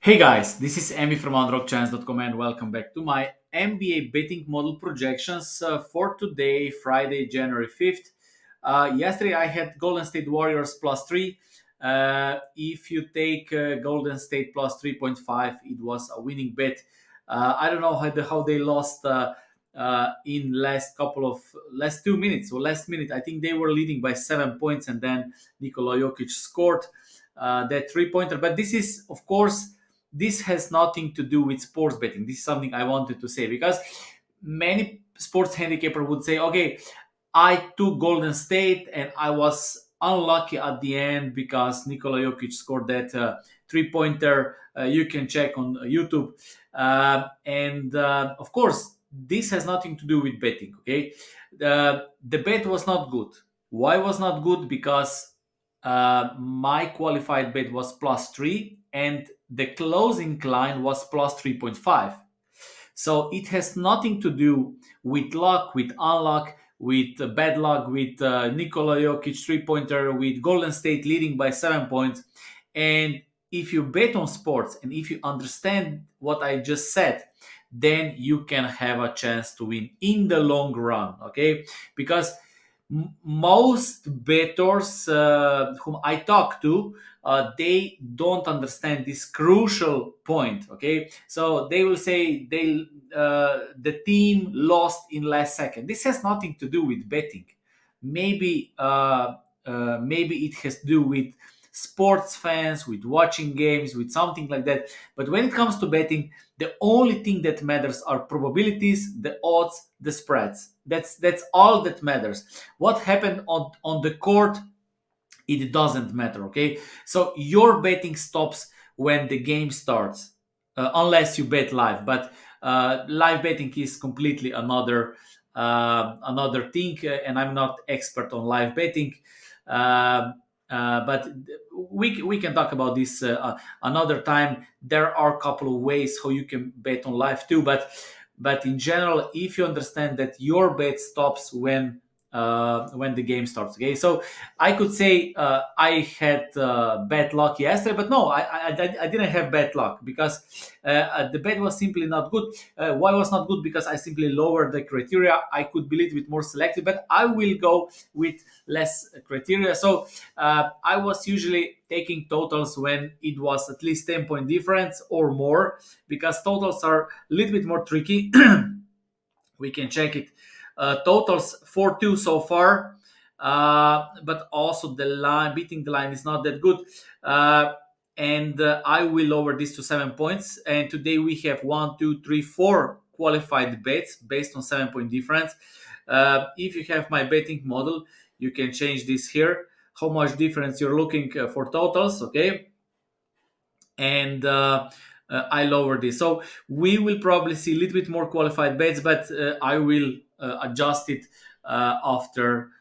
Hey guys, this is Emi from underdogchance.com and welcome back to my NBA betting model projections for today, Friday, January 5th. Yesterday I had Golden State Warriors plus 3. If you take Golden State plus 3.5, it was a winning bet. I don't know how they lost in last 2 minutes or last minute. I think they were leading by 7 points and then Nikola Jokic scored that 3 pointer. But this is, of course, this has nothing to do with sports betting. This is something I wanted to say because many sports handicapper would say, okay, I took Golden State and I was unlucky at the end because Nikola Jokic scored that 3 pointer. You can check on YouTube. And of course, this has nothing to do with betting. Okay, the bet was not good. Why was not good? Because my qualified bet was plus 3 and the closing line was plus 3.5. So it has nothing to do with luck, with unluck, with bad luck, with Nikola Jokic 3 pointer, with Golden State leading by 7 points. And if you bet on sports and if you understand what I just said, then you can have a chance to win in the long run. Okay, because most bettors whom I talk to, they don't understand this crucial point. Okay, so they will say the team lost in last second. This has nothing to do with betting. Maybe it has to do with sports fans, with watching games, with something like that. But when it comes to betting, the only thing that matters are probabilities, the odds, the spreads. That's all that matters. What happened on the court, it doesn't matter. Okay, so your betting stops when the game starts, unless you bet live. But live betting is completely another thing, and I'm not expert on live betting. But we can talk about this another time. There are a couple of ways how you can bet on live too, but in general, if you understand that your bet stops when the game starts. Okay, so I could say I had bad luck yesterday, but no, I didn't have bad luck because the bet was simply not good. Why was not good? Because I simply lowered the criteria. I could be a little bit more selective, but I will go with less criteria. So I was usually taking totals when it was at least 10-point difference or more, because totals are a little bit more tricky. We can check it. Totals 4-2 so far, but also the line, beating the line is not that good. And I will lower this to 7 points. And today we have 1, 2, 3, 4 qualified bets based on 7-point difference. If you have my betting model, you can change this here. How much difference you're looking for totals, okay? And I lower this. So we will probably see a little bit more qualified bets, but I will adjust it after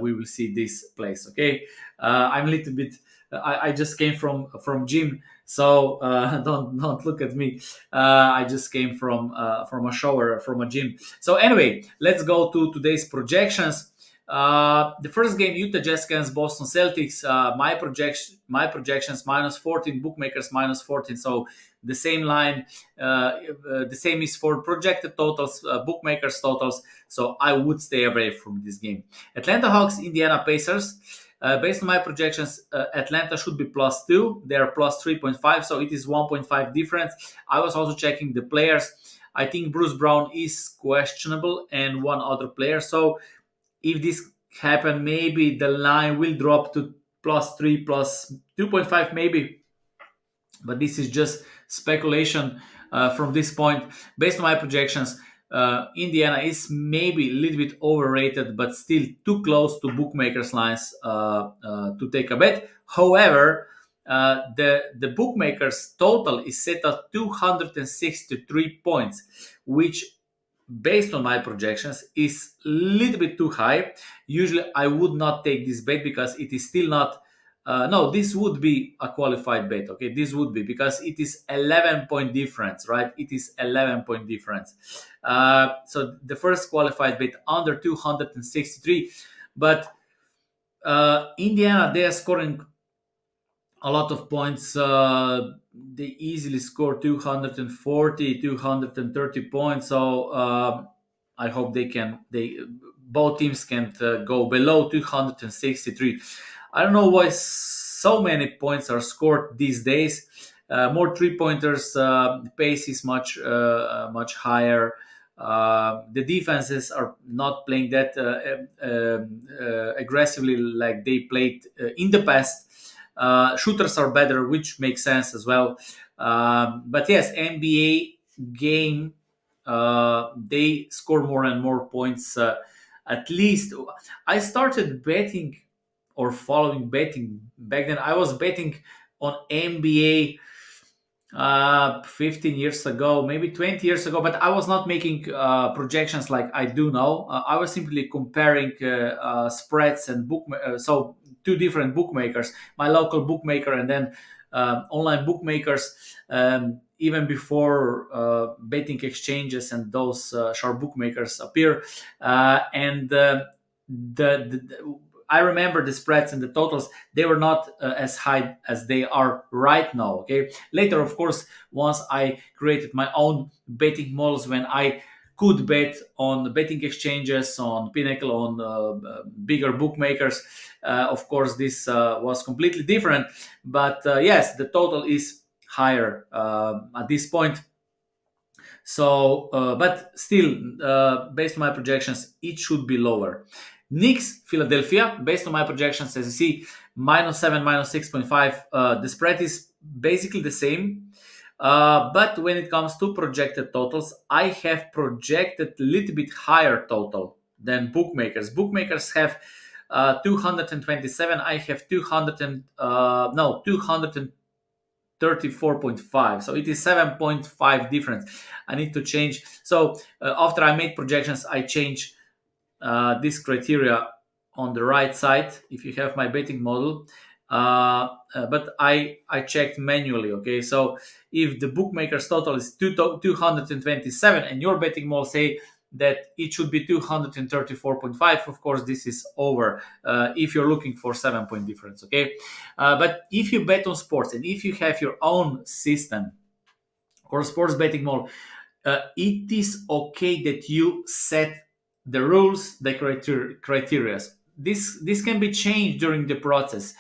we will see this place. Okay, I'm a little bit. I just came from gym, so don't look at me. I just came from a shower from a gym. So anyway, let's go to today's projections. The first game, Utah Jazz against Boston Celtics. My projections minus 14, bookmakers minus 14. So the same line, the same is for projected totals, bookmakers totals. So I would stay away from this game. Atlanta Hawks, Indiana Pacers. Based on my projections, Atlanta should be plus 2. They are plus 3.5, so it is 1.5 difference. I was also checking the players. I think Bruce Brown is questionable and one other player. So if this happen, maybe the line will drop to plus 3, plus 2.5 maybe. But this is just speculation from this point. Based on my projections, Indiana is maybe a little bit overrated, but still too close to bookmakers' lines to take a bet. However, the bookmakers total is set at 263 points, which based on my projections is a little bit too high. Usually I would not take this bet because it is still not no, this would be a qualified bet. Okay, this would be because it is 11-point difference, right? It is 11-point difference. So the first qualified bet under 263, but Indiana, they are scoring a lot of points. they easily score 240, 230 points. So I hope they both teams can go below 263. I don't know why so many points are scored these days. More three pointers, pace is much higher. The defenses are not playing that aggressively like they played in the past. Shooters are better, which makes sense as well. But yes, NBA game, they score more and more points. At least I started betting or following betting back then. I was betting on NBA 15 years ago, maybe 20 years ago, but I was not making projections like I do now. I was simply comparing spreads and so two different bookmakers, my local bookmaker and then online bookmakers, even before betting exchanges and those sharp bookmakers appear. And the I remember the spreads and the totals, they were not as high as they are right now. Okay. Later, of course, once I created my own betting models, when I could bet on the betting exchanges, on Pinnacle, on bigger bookmakers, of course, this was completely different. But yes, the total is higher at this point. So, but still, based on my projections, it should be lower. Knicks, Philadelphia, based on my projections, as you see, -7, -6.5. The spread is basically the same. But when it comes to projected totals, I have projected a little bit higher total than bookmakers. Bookmakers have 227. I have 200 and no 234.5. So it is 7.5 difference. I need to change. So after I made projections, I change this criteria on the right side if you have my betting model. But I checked manually. Okay, so if the bookmaker's total is 227 and your betting model say that it should be 234.5, of course this is over if you're looking for 7 point difference. Okay, but if you bet on sports and if you have your own system or sports betting model, it is okay that you set the rules, the criteria. This can be changed during the process.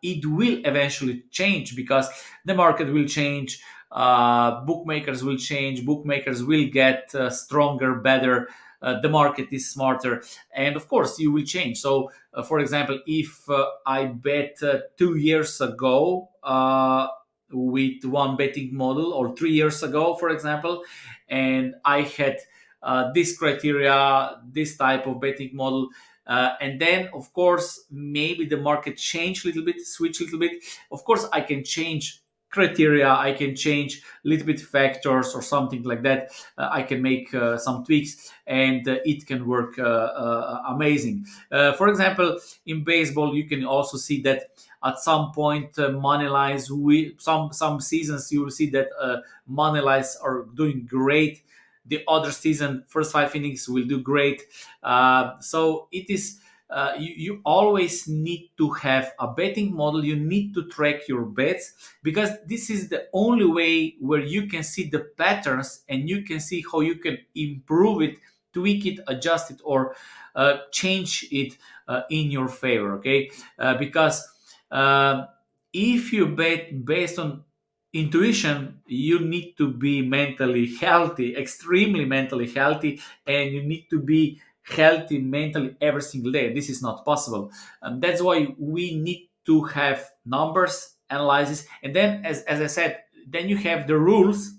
It will eventually change because the market will change. Bookmakers will change. Bookmakers will get stronger, better. The market is smarter, and of course, you will change. So, for example, if I bet 2 years ago with one betting model, or 3 years ago, for example, and I had this criteria, this type of betting model. And then, of course, maybe the market change a little bit, switch a little bit. Of course, I can change criteria, I can change a little bit factors or something like that. I can make some tweaks, and it can work amazing. For example, in baseball, you can also see that at some point money lines, we some seasons you will see that money lines are doing great. The other season, first 5 innings will do great. So it is. You always need to have a betting model. You need to track your bets, because this is the only way where you can see the patterns and you can see how you can improve it, tweak it, adjust it, or change it in your favor. Okay, because uh, if you bet based on intuition, you need to be mentally healthy, extremely mentally healthy, and you need to be healthy mentally every single day. This is not possible. That's why we need to have numbers, analysis, and then, as I said, then you have the rules,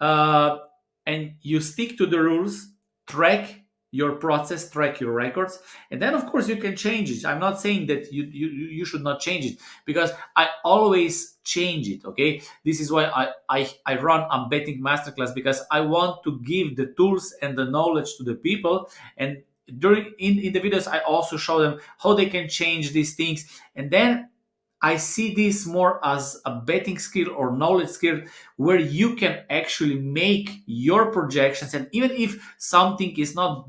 uh, and you stick to the rules, track your process, track your records, and then of course you can change it. I'm not saying that you should not change it, because I always change it. Okay, this is why I run a betting masterclass, because I want to give the tools and the knowledge to the people, and during in the videos I also show them how they can change these things. And then I see this more as a betting skill or knowledge skill, where you can actually make your projections. And even if something is not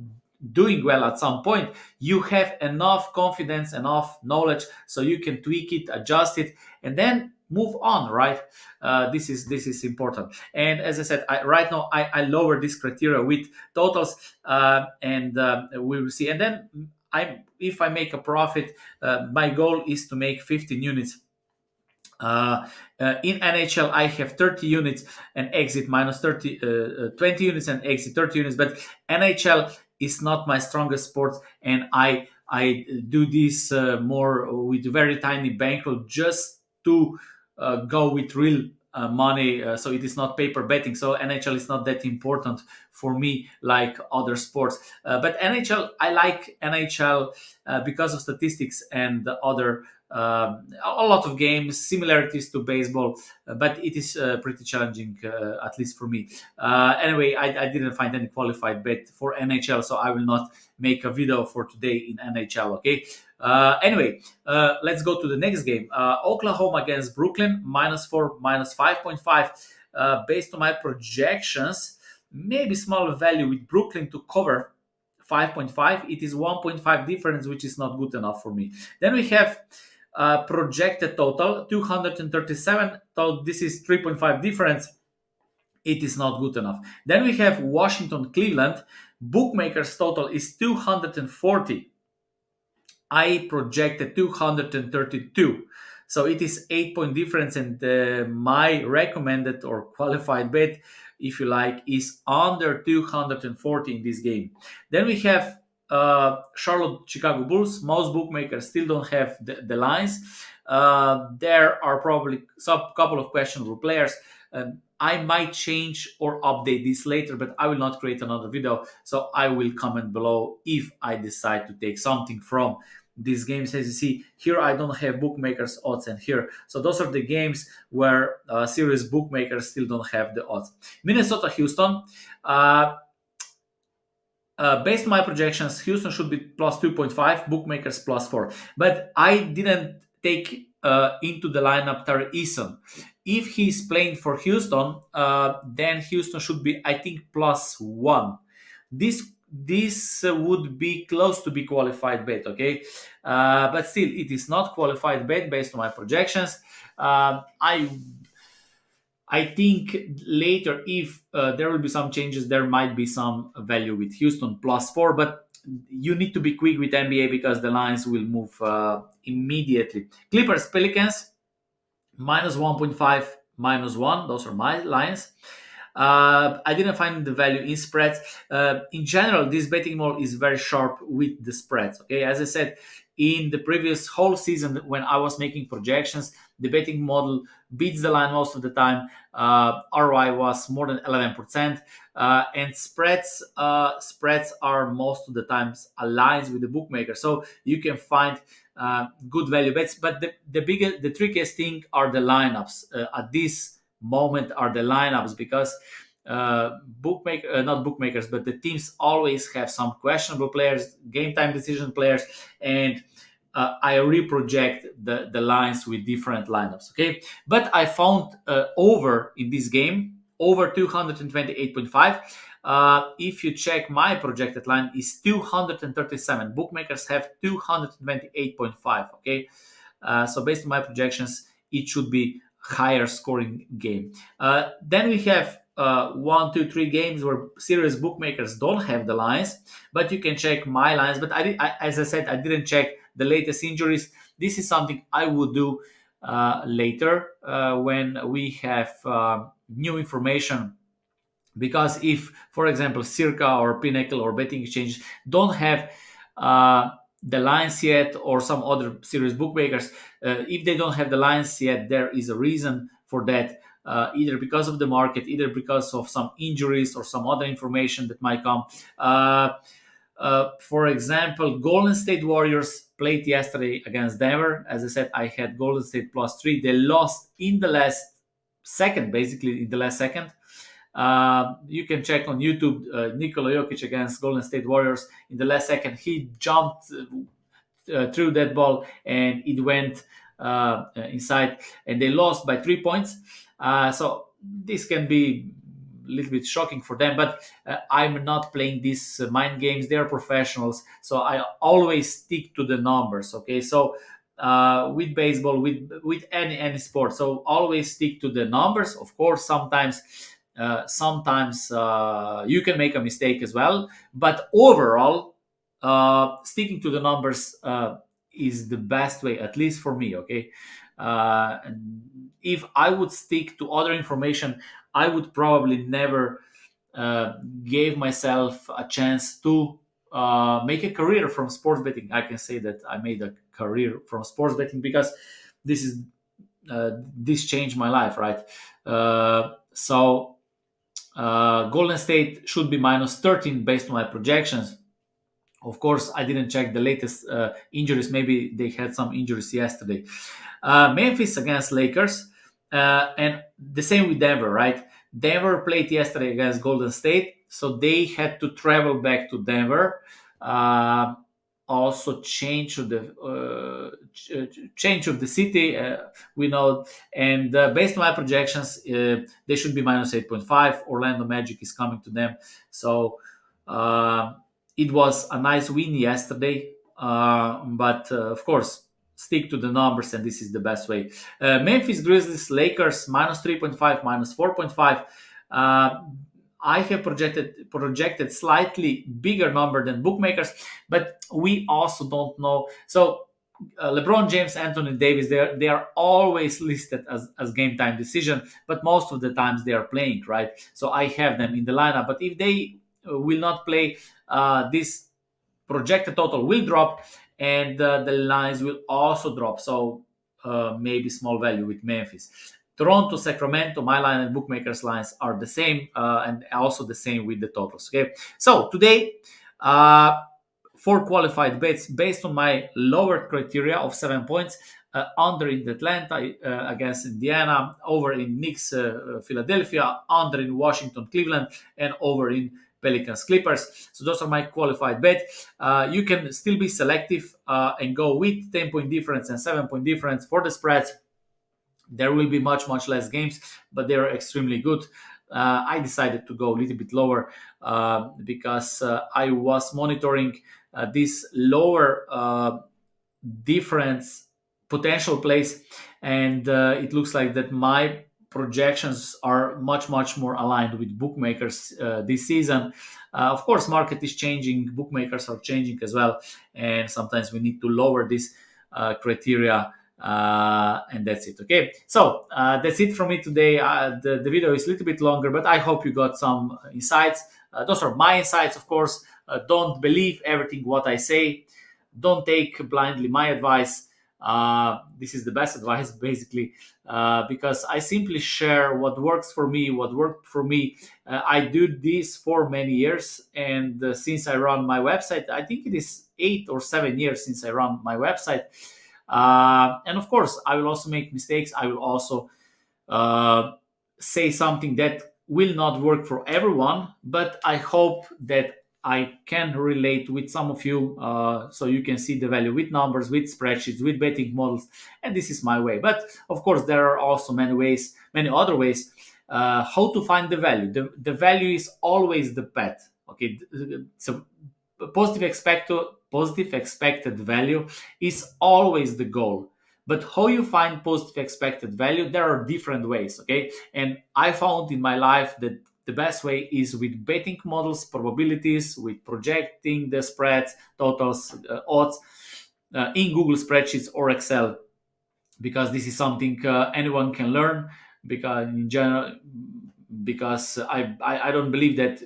doing well at some point, you have enough confidence, enough knowledge, so you can tweak it, adjust it, and then move on, right? This is important. And as I said, right now I lower this criteria with totals, and we will see. And then if I make a profit, my goal is to make 15 units. In NHL, I have 30 units and exit minus 20 units and exit 30 units. But NHL is not my strongest sport, and I do this more with very tiny bankroll just to go with real money. So it is not paper betting. So NHL is not that important for me like other sports. But NHL, I like NHL because of statistics and the other a lot of games, similarities to baseball, but it is pretty challenging, at least for me. Anyway, I didn't find any qualified bet for NHL, so I will not make a video for today in NHL. Okay. Anyway, let's go to the next game. Oklahoma against Brooklyn, -4, -5.5. Based on my projections, maybe small value with Brooklyn to cover 5.5. It is 1.5 difference, which is not good enough for me. Then we have projected total 237. So this is 3.5 difference. It is not good enough. Then we have Washington Cleveland. Bookmakers total is 240. I projected 232. So it is 8 point difference, and my recommended or qualified bet, if you like, is under 240 in this game. Then we have Charlotte Chicago Bulls. Most bookmakers still don't have the lines. There are probably some couple of questionable players. I might change or update this later, but I will not create another video. So I will comment below if I decide to take something from these games. As you see here, I don't have bookmakers odds, and here, so those are the games where serious bookmakers still don't have the odds. Minnesota Houston. Based on my projections, Houston should be plus 2.5, bookmakers plus 4. But I didn't take into the lineup Tari Eason. If he's playing for Houston, then Houston should be, I think, plus 1. This would be close to be qualified bet, okay? But still, it is not qualified bet based on my projections. I think later, if there will be some changes, there might be some value with Houston plus 4, but you need to be quick with NBA because the lines will move immediately. Clippers Pelicans minus 1.5, minus 1. Those are my lines. I didn't find the value in spreads. In general, this betting model is very sharp with the spreads. Okay, as I said, in the previous whole season when I was making projections, the betting model beats the line most of the time. ROI was more than 11%, and spreads are most of the times aligned with the bookmaker. So you can find good value bets, but the trickiest thing are the lineups. At this moment are the lineups, because not bookmakers, but the teams always have some questionable players, game time decision players, and I reproject the lines with different lineups. Okay, but I found over in this game over 228.5. If you check my projected line is 237. Bookmakers have 228.5. Okay, so based on my projections, it should be higher scoring game. Then we have 1, 2, 3 games where serious bookmakers don't have the lines, but you can check my lines. But as I said, I didn't check the latest injuries. This is something I would do later when we have new information. Because if, for example, Circa or Pinnacle or Betting Exchange don't have the lines yet, or some other serious bookmakers, if they don't have the lines yet, there is a reason for that. Either because of the market, either because of some injuries or some other information that might come. For example, Golden State Warriors played yesterday against Denver. As I said, I had Golden State plus 3. They lost in the last second, basically in the last second. You can check on YouTube Nikola Jokic against Golden State Warriors. In the last second, he jumped through that ball and it went inside, and they lost by 3 points. So this can be a little bit shocking for them, but I'm not playing these mind games. They're professionals, so I always stick to the numbers. Okay, so with baseball, with any sport. So always stick to the numbers. Of course, sometimes you can make a mistake as well, but overall, sticking to the numbers is the best way, at least for me. Okay, and if I would stick to other information, I would probably never uh, gave myself a chance to make a career from sports betting. I can say that I made a career from sports betting because this is this changed my life, right? Golden State should be minus 13 based on my projections. Of course, I didn't check the latest injuries. Maybe they had some injuries yesterday. Memphis against Lakers, and the same with Denver, right? Denver played yesterday against Golden State, so they had to travel back to Denver. Uh, Also, change of the city, we know, and based on my projections, they should be minus 8.5. Orlando Magic is coming to them, so. Uh, it was a nice win yesterday, but of course, stick to the numbers, and this is the best way. Memphis Grizzlies, Lakers minus 3.5, minus 4.5. Uh, I have projected slightly bigger number than bookmakers, but we also don't know. So LeBron James, Anthony Davis, they are always listed as game time decision, but most of the times they are playing, right? So I have them in the lineup. But if they will not play, this projected total will drop, and the lines will also drop. So maybe small value with Memphis. Toronto, Sacramento, my line and bookmakers lines are the same, and also the same with the totals. Okay, so today, uh, four qualified bets based on my lowered criteria of 7 points. Under in Atlanta against Indiana, over in Knicks, Philadelphia, under in Washington, Cleveland, and over in Pelicans, Clippers. So those are my qualified bets. You can still be selective and go with 10-point difference and 7-point difference for the spreads. There will be much less games, but they are extremely good. I decided to go a little bit lower because I was monitoring this lower difference potential plays, and it looks like that my projections are much more aligned with bookmakers this season. Of course, market is changing, bookmakers are changing as well, and sometimes we need to lower this criteria, and that's it. Okay, so that's it from me today. The video is a little bit longer, but I hope you got some insights. Those are my insights, of course. Don't believe everything what I say. Don't take blindly my advice. This is the best advice, basically, because I simply share what works for me, what worked for me. I do this for many years, and since I run my website, I think it is 8 or 7 years since I run my website. And of course, I will also make mistakes. I will also uh, say something that will not work for everyone, but I hope that I can relate with some of you, so you can see the value with numbers, with spreadsheets, with betting models, and this is my way. But of course, there are also many ways, many other ways, how to find the value. The value is always the pet. Okay, so positive expected value is always the goal, but how you find positive expected value, there are different ways. Okay, and I found in my life that the best way is with betting models, probabilities, with projecting the spreads, totals, odds, in Google spreadsheets or Excel, because this is something anyone can learn. Because in general, because I don't believe that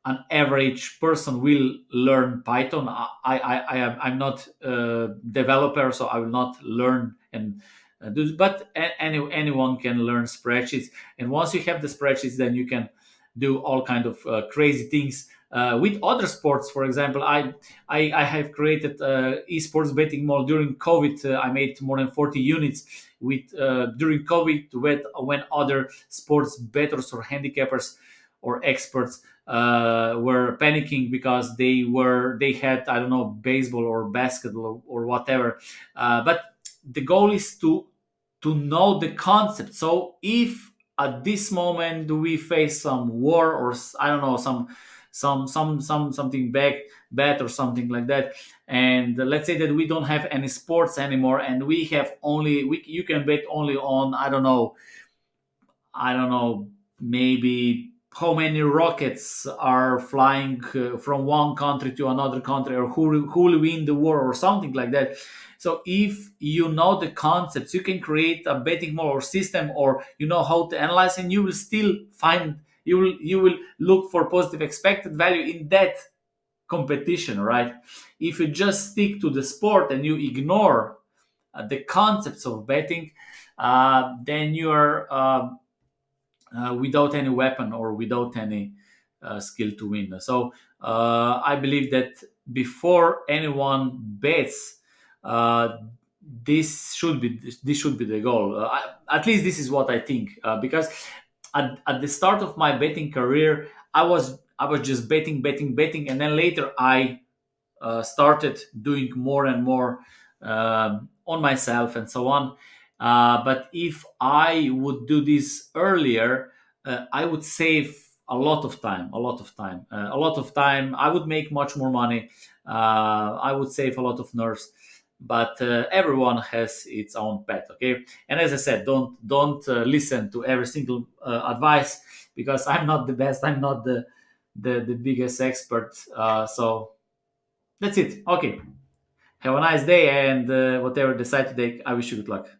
an average person will learn Python. I'm not a developer, so I will not learn and do this. But anyone can learn spreadsheets, and once you have the spreadsheets, then you can do all kind of crazy things with other sports. For example, I have created esports betting model during COVID. I made more than 40 units with during COVID when other sports bettors or handicappers or experts were panicking because they had, I don't know, baseball or basketball or whatever. But the goal is to know the concept. So if at this moment we face some war or I don't know, something back bet or something like that. And let's say that we don't have any sports anymore, and we have only you can bet only on, I don't know, maybe how many rockets are flying from one country to another country, or who will win the war or something like that. So if you know the concepts, you can create a betting model or system, or you know how to analyze, and you will still find, you will look for positive expected value in that competition, right? If you just stick to the sport and you ignore the concepts of betting, then you are without any weapon or without any skill to win. So I believe that before anyone bets, uh, this should be the goal. At least this is what I think, because at the start of my betting career, I was just betting, and then later I started doing more and more on myself and so on. But if I would do this earlier, I would save a lot of time. I would make much more money. I would save a lot of nerves. But everyone has its own path, okay? And as I said, don't listen to every single advice, because I'm not the best. I'm not the biggest expert. So that's it. Okay. Have a nice day, and whatever decide to take, I wish you good luck.